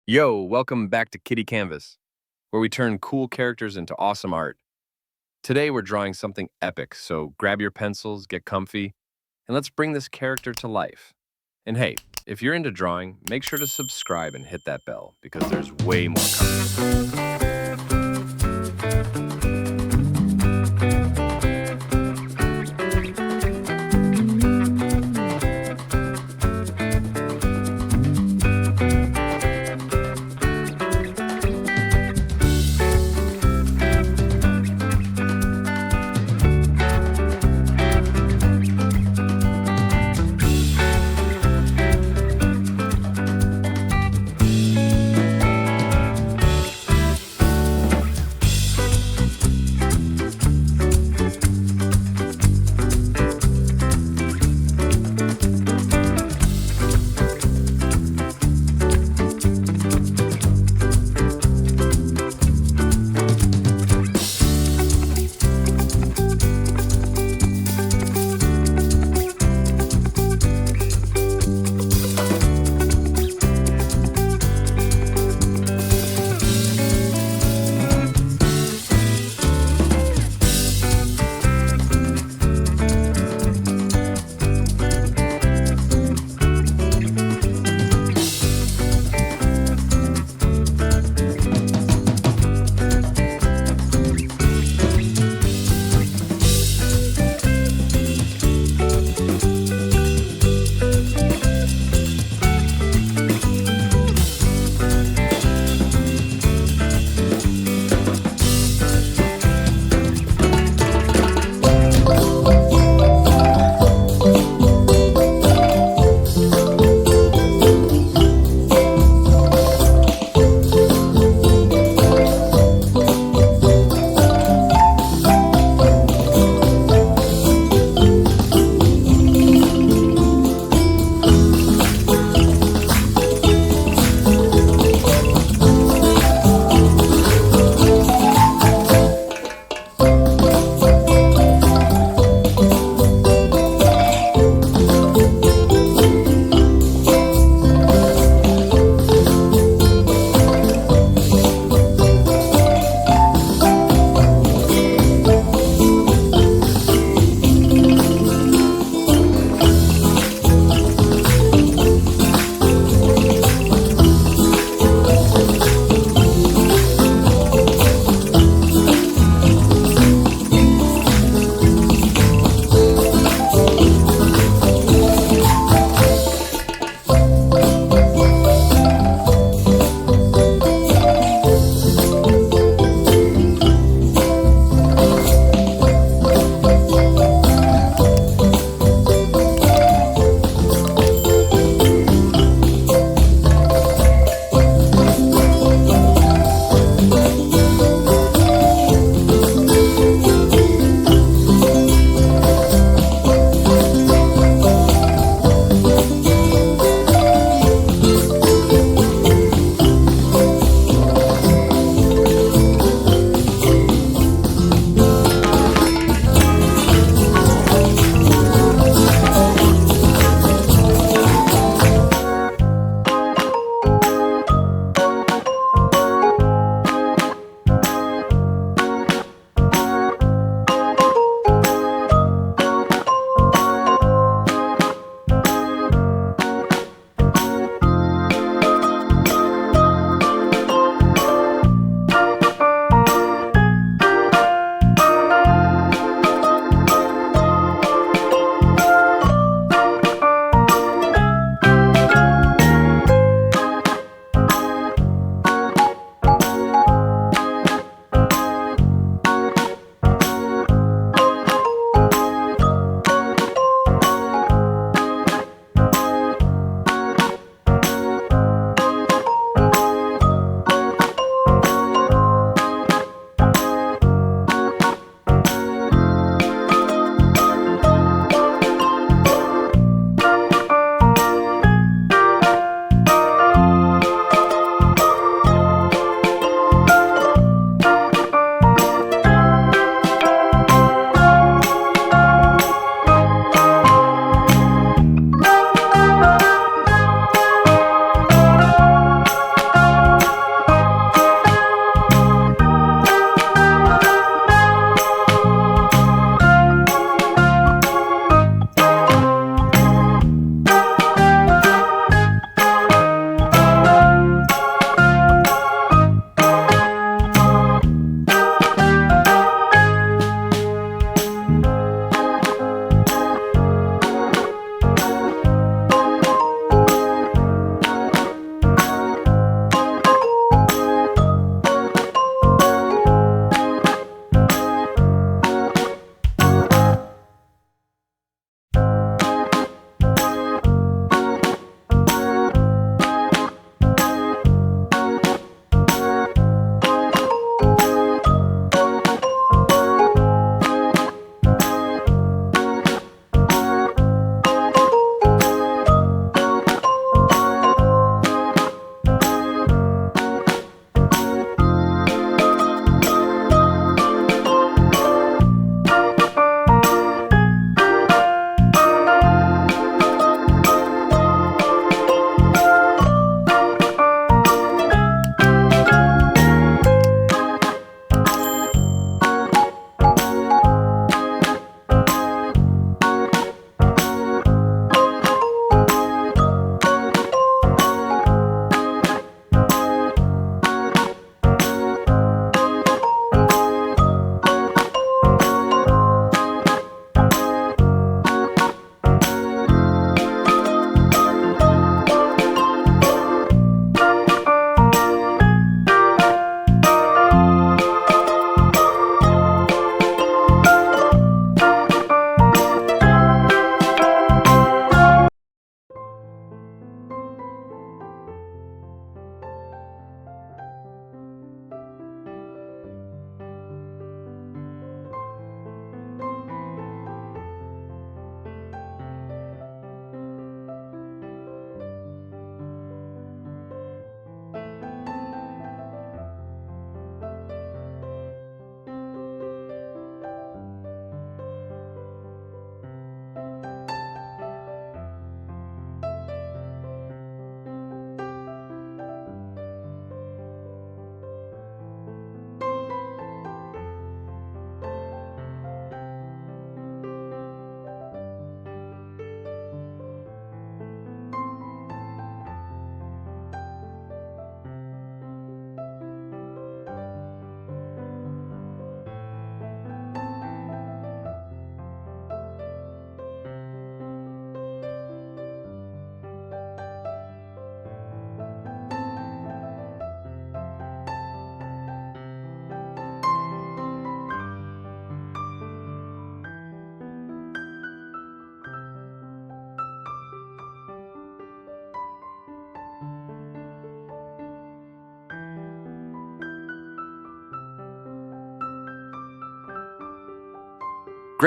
Yo, welcome back to Kitty Canvas, where we turn cool characters into awesome art. Today we're drawing something epic, so grab your pencils, get comfy, and let's bring this character to life. And hey, if you're into drawing, make sure to subscribe and hit that bell because there's way more coming.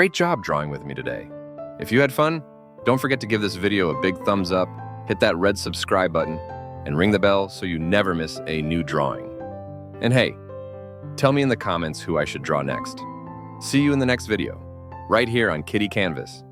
Great job drawing with me today. If you had fun, don't forget to give this video a big thumbs up, hit that red subscribe button, and ring the bell so you never miss a new drawing. And hey, tell me in the comments who I should draw next. See you in the next video, right here on Kitty Canvas.